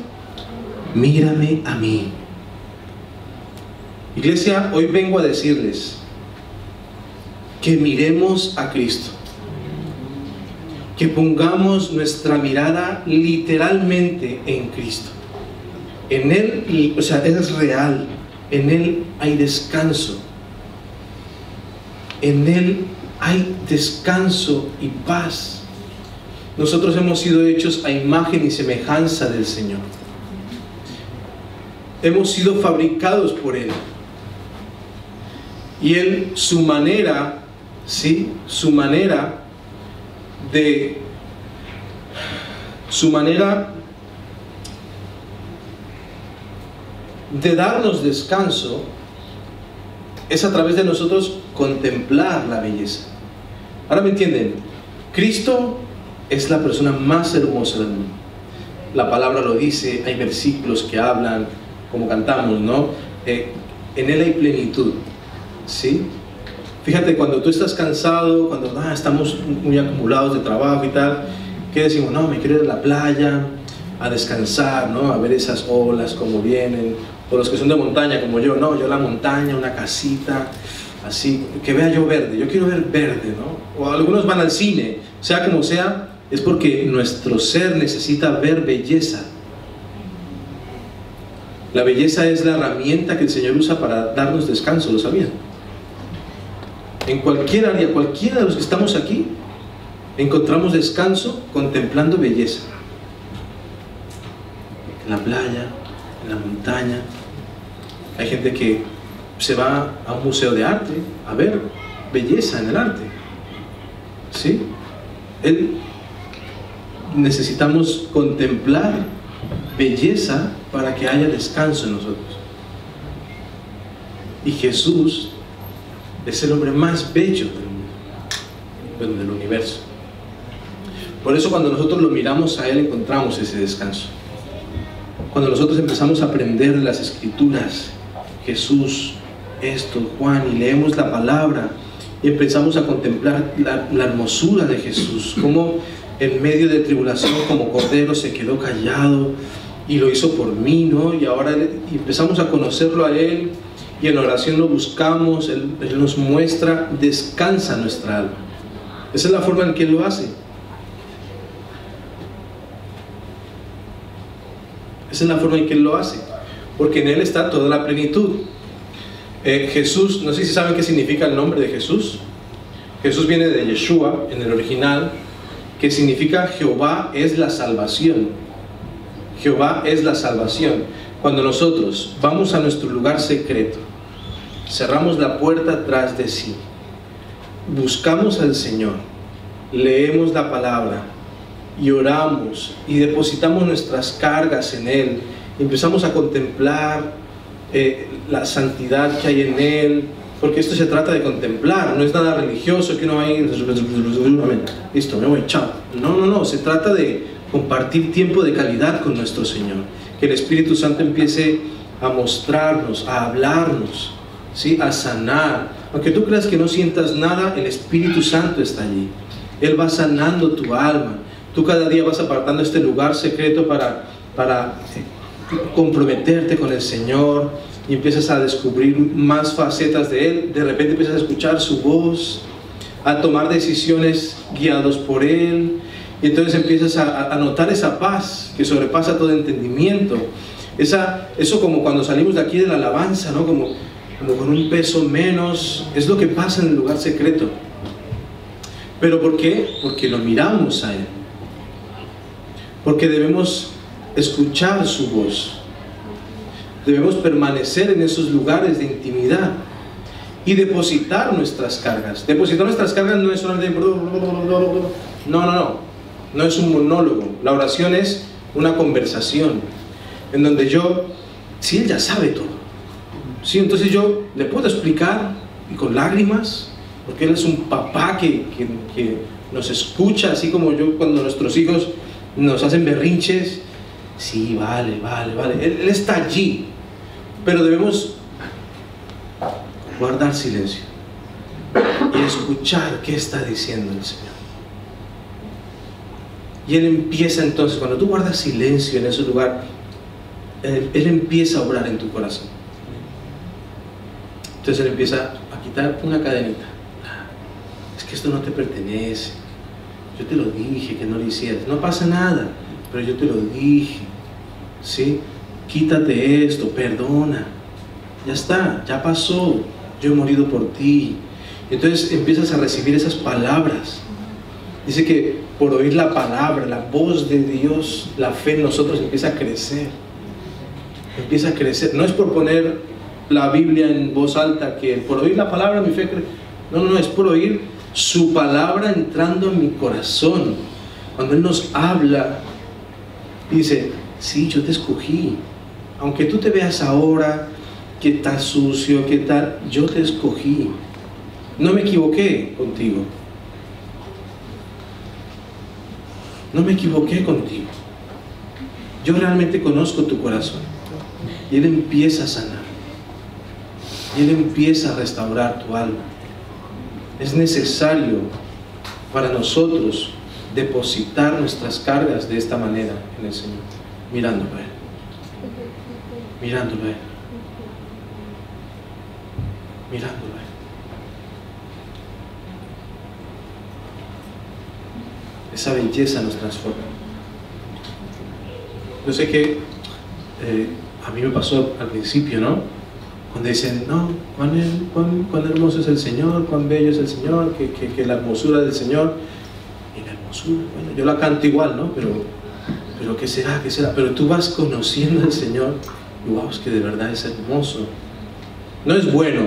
Mírame a mí. Iglesia, hoy vengo a decirles que miremos a Cristo, que pongamos nuestra mirada literalmente en Cristo. En Él, o sea, es real, en Él hay descanso, en Él hay descanso y paz. Nosotros hemos sido hechos a imagen y semejanza del Señor. Hemos sido fabricados por Él. Y Él, su manera de darnos descanso es a través de nosotros contemplar la belleza. Ahora me entienden, Cristo es la persona más hermosa del mundo. La palabra lo dice, hay versículos que hablan, como cantamos, ¿no? En Él hay plenitud, ¿sí? Fíjate, cuando tú estás cansado, cuando estamos muy acumulados de trabajo y tal, ¿qué decimos? No, me quiero ir a la playa a descansar, ¿no? A ver esas olas como vienen. O los que son de montaña como yo, no, yo la montaña, una casita, así, que vea yo verde, yo quiero ver verde, ¿no? O algunos van al cine, sea como sea, es porque nuestro ser necesita ver belleza. La belleza es la herramienta que el Señor usa para darnos descanso, ¿lo sabían? En cualquier área, cualquiera de los que estamos aquí, encontramos descanso contemplando belleza. En la playa, en la montaña. Hay gente que se va a un museo de arte a ver belleza en el arte, ¿sí? Necesitamos contemplar belleza para que haya descanso en nosotros. Y Jesús es el hombre más bello del universo. Por eso cuando nosotros lo miramos a Él encontramos ese descanso. Cuando nosotros empezamos a aprender las Escrituras, Jesús, esto, Juan, y leemos la palabra y empezamos a contemplar la hermosura de Jesús, como en medio de tribulación como cordero se quedó callado y lo hizo por mí, ¿no? Y ahora empezamos a conocerlo a Él y en oración lo buscamos, Él nos muestra, descansa nuestra alma. Esa es la forma en que Él lo hace. Esa es la forma en que Él lo hace, porque en Él está toda la plenitud. Jesús, no sé si saben qué significa el nombre de Jesús. Jesús viene de Yeshua en el original, que significa Jehová es la salvación. Jehová es la salvación. Cuando nosotros vamos a nuestro lugar secreto, cerramos la puerta tras de sí, buscamos al Señor, leemos la palabra y oramos y depositamos nuestras cargas en Él, y empezamos a contemplar la santidad que hay en Él, porque esto se trata de contemplar, no es nada religioso que uno va ahí, listo, me voy, chao. No, se trata de compartir tiempo de calidad con nuestro Señor, que el Espíritu Santo empiece a mostrarnos, a hablarnos, ¿sí? A sanar. Aunque tú creas que no sientas nada, el Espíritu Santo está allí. Él va sanando tu alma. Tú cada día vas apartando este lugar secreto para comprometerte con el Señor, y empiezas a descubrir más facetas de Él. De repente empiezas a escuchar su voz, a tomar decisiones guiados por Él, y entonces empiezas a notar esa paz que sobrepasa todo entendimiento. Eso como cuando salimos de aquí de la alabanza, ¿no? Como con un peso menos. Es lo que pasa en el lugar secreto. ¿Pero por qué? Porque lo miramos a Él, porque debemos escuchar su voz, debemos permanecer en esos lugares de intimidad y depositar nuestras cargas. Depositar nuestras cargas no es solamente no es un monólogo. La oración es una conversación en donde si Él ya sabe todo, ¿sí? Entonces yo le puedo explicar, y con lágrimas, porque Él es un papá que nos escucha, así como yo cuando nuestros hijos nos hacen berrinches. Sí, vale. Él está allí, pero debemos guardar silencio y escuchar qué está diciendo el Señor. Y Él empieza entonces, cuando tú guardas silencio en ese lugar, Él empieza a obrar en tu corazón. Entonces Él empieza a quitar una cadenita. Es que esto no te pertenece. Yo te lo dije que no lo hicieras. No pasa nada, pero yo te lo dije. ¿Sí? Quítate esto, perdona. Ya está, ya pasó. Yo he morido por ti. Entonces empiezas a recibir esas palabras. Dice que por oír la palabra, la voz de Dios, la fe en nosotros empieza a crecer. Empieza a crecer. No es por poner la Biblia en voz alta, que por oír la palabra mi fe crece. No, es por oír su palabra entrando en mi corazón. Cuando Él nos habla, dice, sí, yo te escogí. Aunque tú te veas ahora que estás sucio, que tal, yo te escogí. No me equivoqué contigo. No me equivoqué contigo. Yo realmente conozco tu corazón. Y Él empieza a sanar. Y Él empieza a restaurar tu alma. Es necesario para nosotros depositar nuestras cargas de esta manera en el Señor, mirándolo a Él. Mirándolo a Él. Mirándolo a Él. Esa belleza nos transforma. Yo sé que a mí me pasó al principio, ¿no? Cuando dicen, no, cuán hermoso es el Señor, cuán bello es el Señor, que la hermosura del Señor. Y la hermosura, bueno, yo la canto igual, ¿no? Pero ¿qué será? ¿Qué será? Pero tú vas conociendo al Señor y wow, es que de verdad es hermoso. No es bueno,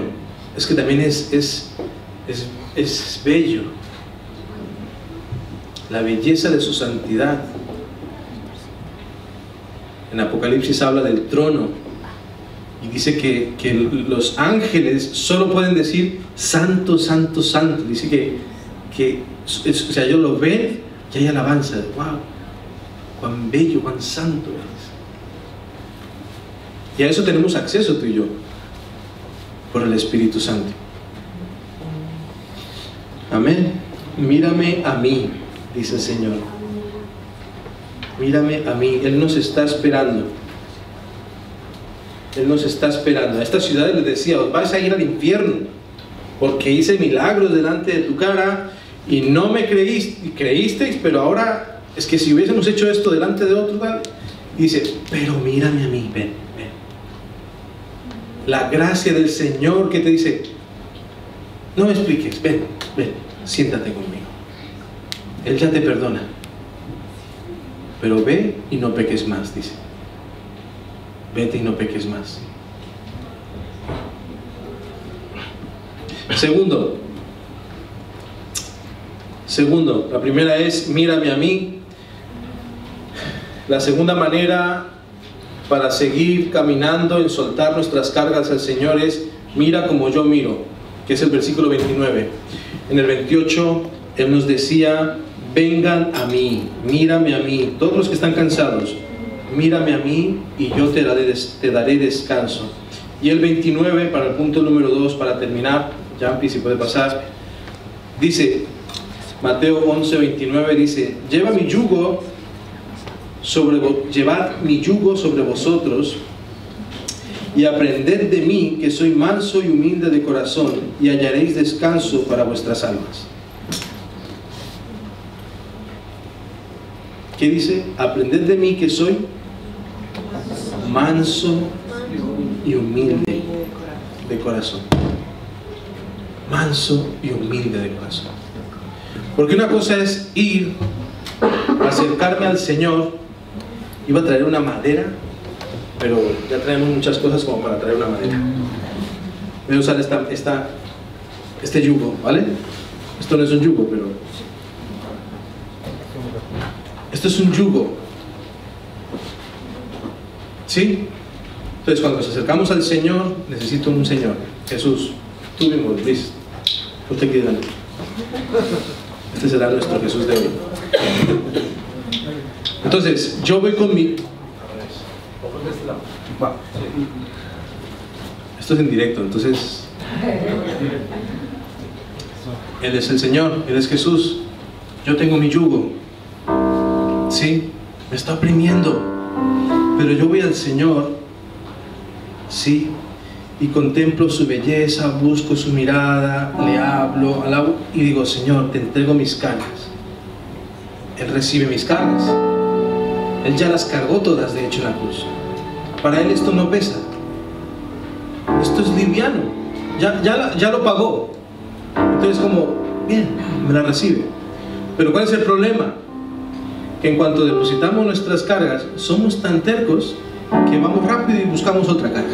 es que también es bello. La belleza de su santidad. En Apocalipsis habla del trono y dice que los ángeles solo pueden decir santo, santo, santo. Dice o sea, ellos lo ven y hay alabanza. Wow, cuán bello, cuán santo eres. Y a eso tenemos acceso tú y yo por el Espíritu Santo. Amén. Mírame a mí, dice el Señor. Mírame a mí. Él nos está esperando. Él nos está esperando. A esta ciudad les decía, os vais a ir al infierno porque hice milagros delante de tu cara y no me creísteis, pero ahora es que si hubiésemos hecho esto delante de otro, dice, pero mírame a mí, ven. La gracia del Señor que te dice, no me expliques, ven, siéntate conmigo. Él ya te perdona. Pero ve y no peques más, dice. Vete y no peques más. Segundo, la primera es mírame a mí. La segunda manera para seguir caminando en soltar nuestras cargas al Señor es mira como yo miro, que es el versículo 29. En el 28 Él nos decía, vengan a mí, mírame a mí, todos los que están cansados, mírame a mí y yo te daré descanso. Y el 29, para el punto número 2, para terminar, Jampi, si puede pasar, dice, Mateo 11:29 dice, llevad mi yugo sobre vosotros y aprended de mí, que soy manso y humilde de corazón, y hallaréis descanso para vuestras almas. ¿Qué dice? Aprended de mí, que soy manso y humilde de corazón. Manso y humilde de corazón. Porque una cosa es ir, acercarme al Señor. Iba a traer una madera, pero ya traemos muchas cosas como para traer una madera. Voy a usar este yugo, ¿vale? Esto no es un yugo, pero esto es un yugo. ¿Sí? Entonces cuando nos acercamos al Señor, necesito un Señor. Jesús, tú mismo, Luis, usted aquí delante. Este será nuestro Jesús de hoy. Entonces, yo voy con mi... Esto es en directo, entonces Él es el Señor, Él es Jesús. Yo tengo mi yugo. Sí, me está oprimiendo, pero yo voy al Señor, sí, y contemplo su belleza, busco su mirada, le hablo, alabo y digo: Señor, te entrego mis cargas. Él recibe mis cargas. Él ya las cargó todas, de hecho, en la cruz. Para Él esto no pesa. Esto es liviano. Ya lo pagó. Entonces, como, bien, me la recibe. Pero ¿cuál es el problema? Que en cuanto depositamos nuestras cargas, somos tan tercos que vamos rápido y buscamos otra carga.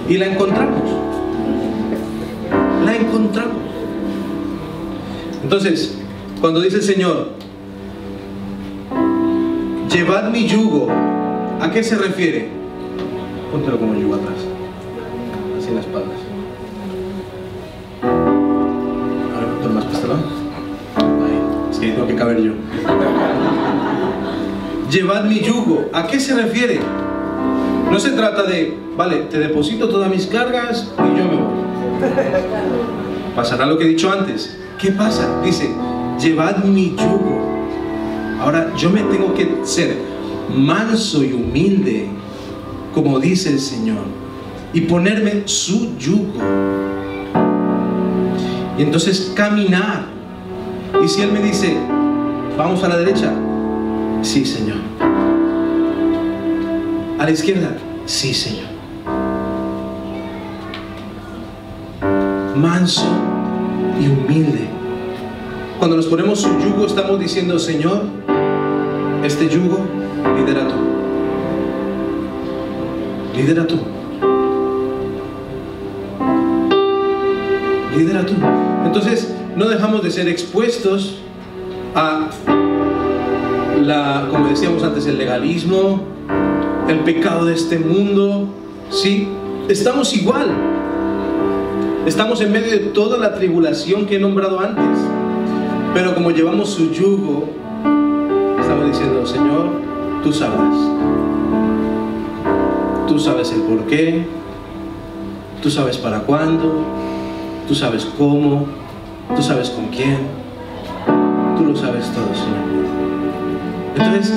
Y la encontramos. La encontramos. Entonces, cuando dice el Señor, llevad mi yugo, ¿a qué se refiere? Póntelo como yugo atrás, así en la espalda. Ahora póntelo más pastelón. Ahí, es que ahí tengo que caber yo. Llevad mi yugo, ¿a qué se refiere? No se trata de, vale, te deposito todas mis cargas y yo me voy. Pasará lo que he dicho antes. ¿Qué pasa? Dice, llevad mi yugo. Ahora yo me tengo que ser manso y humilde, como dice el Señor, y ponerme su yugo. Y entonces caminar. Y si Él me dice, vamos a la derecha, sí, Señor. A la izquierda, sí, Señor. Manso y humilde. Cuando nos ponemos su yugo, estamos diciendo: Señor, este yugo, lidera tú. Lidera tú. Lidera tú. Entonces, no dejamos de ser expuestos a como decíamos antes, el legalismo, el pecado de este mundo. Sí, estamos igual. Estamos en medio de toda la tribulación que he nombrado antes. Pero como llevamos su yugo, estamos diciendo: Señor, tú sabrás. Tú sabes el por qué. Tú sabes para cuándo. Tú sabes cómo. Tú sabes con quién. Tú lo sabes todo, Señor. Entonces,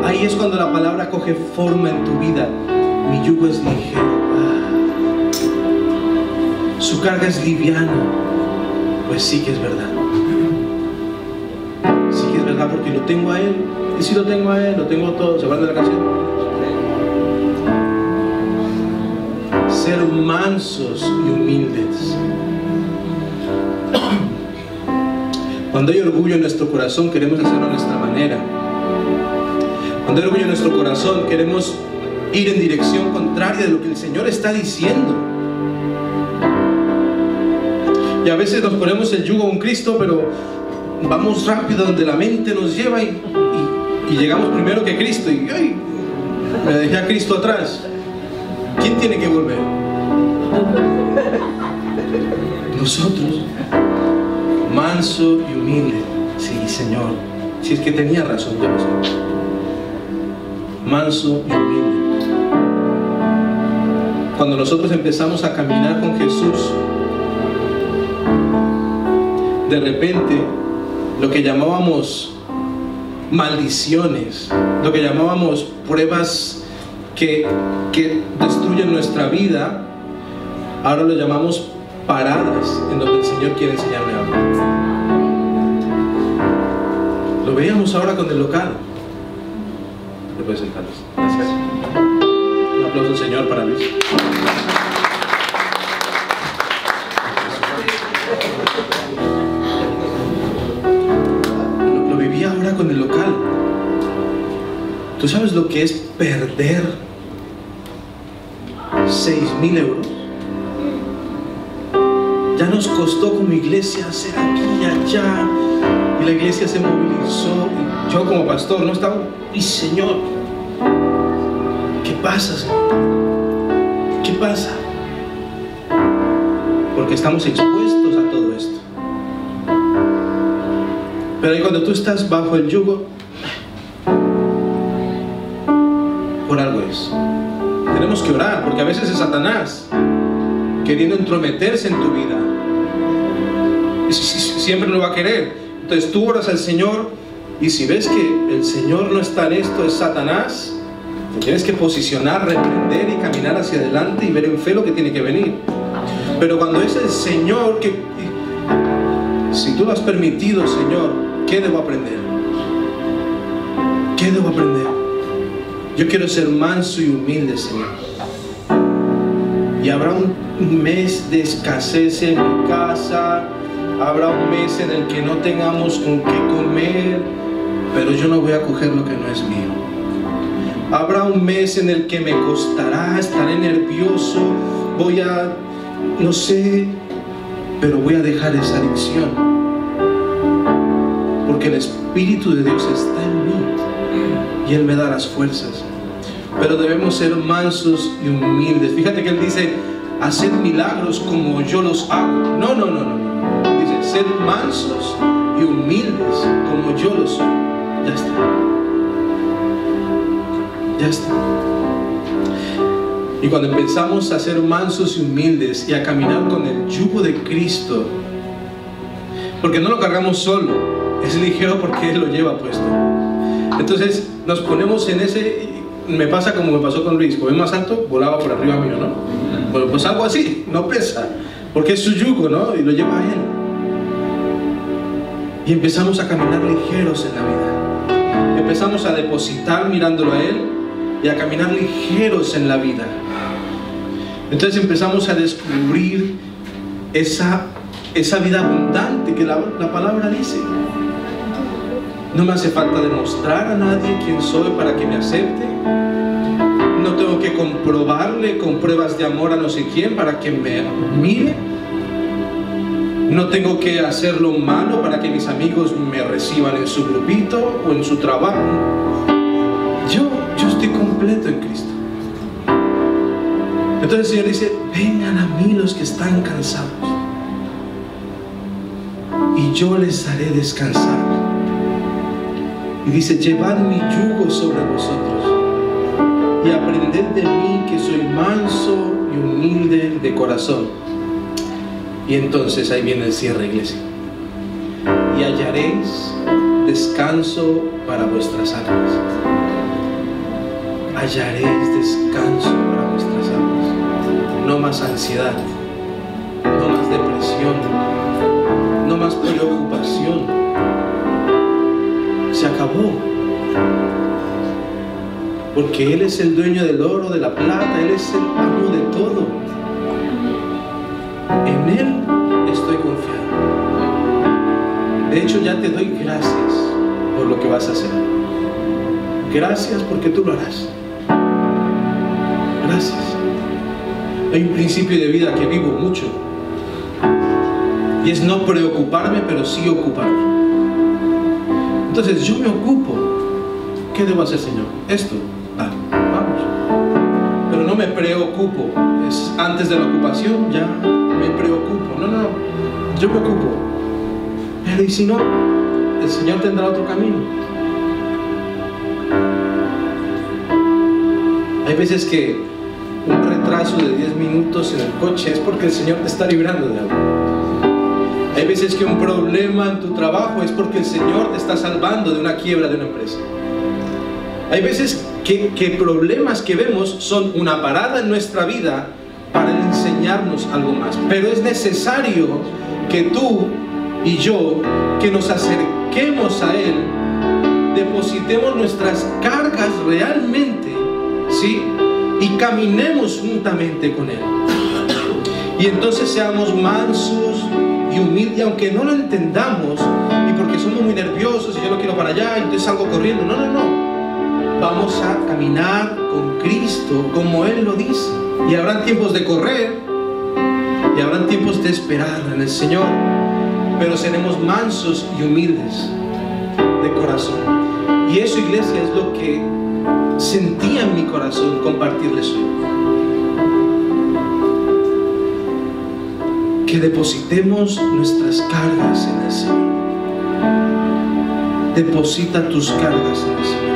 ahí es cuando la palabra coge forma en tu vida. Mi yugo es ligero. Su carga es liviana. Pues sí que es verdad. Sí que es verdad, porque lo tengo a Él. Y si lo tengo a Él, lo tengo todo. ¿Se acuerdan de la canción? Ser mansos y humildes. Cuando hay orgullo en nuestro corazón, queremos hacerlo a nuestra manera. Cuando hay orgullo en nuestro corazón, queremos ir en dirección contraria de lo que el Señor está diciendo. Y a veces nos ponemos el yugo a un Cristo, pero vamos rápido donde la mente nos lleva y llegamos primero que Cristo. Y ¡ay! Me dejé a Cristo atrás. ¿Quién tiene que volver? Nosotros. Manso y humilde. Sí, Señor. Si es que tenía razón, yo lo sé. Manso y humilde. Cuando nosotros empezamos a caminar con Jesús, de repente lo que llamábamos maldiciones, lo que llamábamos pruebas que destruyen nuestra vida, ahora lo llamamos paradas en donde el Señor quiere enseñarme algo. Lo veíamos ahora con el local. Te puedes sentar. Gracias. Un aplauso al Señor para Luis. Lo viví ahora con el local. ¿Tú sabes lo que es perder 6.000 euros? Ya nos costó como iglesia hacer aquí y allá, y la iglesia se movilizó, y yo como pastor no estaba, y Señor, ¿qué pasa, Señor? ¿Qué pasa? Porque estamos expuestos a todo esto. Pero ahí cuando tú estás bajo el yugo, por algo es. Tenemos que orar, porque a veces es Satanás queriendo entrometerse en tu vida. Y siempre lo va a querer. Entonces tú oras al Señor, y si ves que el Señor no está en esto, es Satanás, te tienes que posicionar, reprender y caminar hacia adelante y ver en fe lo que tiene que venir. Pero cuando es el Señor que, si tú lo has permitido, Señor, ¿qué debo aprender? ¿Qué debo aprender? Yo quiero ser manso y humilde, Señor. Y habrá un mes de escasez en mi casa, habrá un mes en el que no tengamos con qué comer, pero yo no voy a coger lo que no es mío. Habrá un mes en el que me costará, estaré nervioso, voy a, no sé, pero voy a dejar esa adicción, porque el Espíritu de Dios está en mí y Él me da las fuerzas. Pero debemos ser mansos y humildes. Fíjate que Él dice, haced milagros como yo los hago. No. Dice, sed mansos y humildes como yo los soy. Ya está. Ya está. Y cuando empezamos a ser mansos y humildes y a caminar con el yugo de Cristo, porque no lo cargamos solo, es ligero porque Él lo lleva puesto. Entonces nos ponemos en ese, me pasa como me pasó con Luis, como es más alto, volaba por arriba mío, ¿no? Bueno, pues algo así, no pesa, porque es su yugo, ¿no? Y lo lleva a Él. Y empezamos a caminar ligeros en la vida. Empezamos a depositar mirándolo a Él y a caminar ligeros en la vida. Entonces empezamos a descubrir esa vida abundante que la palabra dice. No me hace falta demostrar a nadie quién soy para que me acepte. No tengo que comprobarle con pruebas de amor a no sé quién para que me mire. No tengo que hacer lo malo para que mis amigos me reciban en su grupito o en su trabajo. Yo estoy completo en Cristo. Entonces el Señor dice, vengan a mí los que están cansados y yo les haré descansar. Y dice, llevad mi yugo sobre vosotros y aprended de mí, que soy manso y humilde de corazón. Y entonces ahí viene el cierre, iglesia. Y hallaréis descanso para vuestras almas. Hallaréis descanso para vuestras almas. No más ansiedad, no más depresión, no más preocupación. Se acabó. Porque Él es el dueño del oro, de la plata, Él es el amo de todo. En Él estoy confiado. De hecho, ya te doy gracias por lo que vas a hacer. Gracias porque tú lo harás. Gracias. Hay un principio de vida que vivo mucho, y es no preocuparme, pero sí ocuparme. Entonces yo me ocupo. ¿Qué debo hacer, Señor? Esto. Vamos. Pero no me preocupo. Es antes de la ocupación, ya me preocupo. No. Yo me ocupo. Pero ¿y si no? El Señor tendrá otro camino. Hay veces que un retraso de 10 minutos en el coche es porque el Señor te está librando de algo. Hay veces que un problema en tu trabajo es porque el Señor te está salvando de una quiebra de una empresa. Hay veces que problemas que vemos son una parada en nuestra vida para enseñarnos algo más. Pero es necesario que tú y yo, que nos acerquemos a Él, depositemos nuestras cargas realmente, ¿sí? Y caminemos juntamente con Él. Y entonces seamos mansos y humildes, y aunque no lo entendamos, y porque somos muy nerviosos y yo no quiero para allá, y entonces salgo corriendo. No. Vamos a caminar con Cristo como Él lo dice. Y habrán tiempos de correr, y habrán tiempos de esperar en el Señor. Pero seremos mansos y humildes de corazón. Y eso, iglesia, es lo que sentía en mi corazón compartirles hoy. Que depositemos nuestras cargas en el Señor. Deposita tus cargas en el Señor.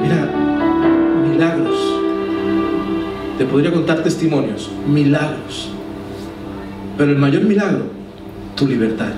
Mira, milagros Te podría contar testimonios, milagros. Pero el mayor milagro, tu libertad.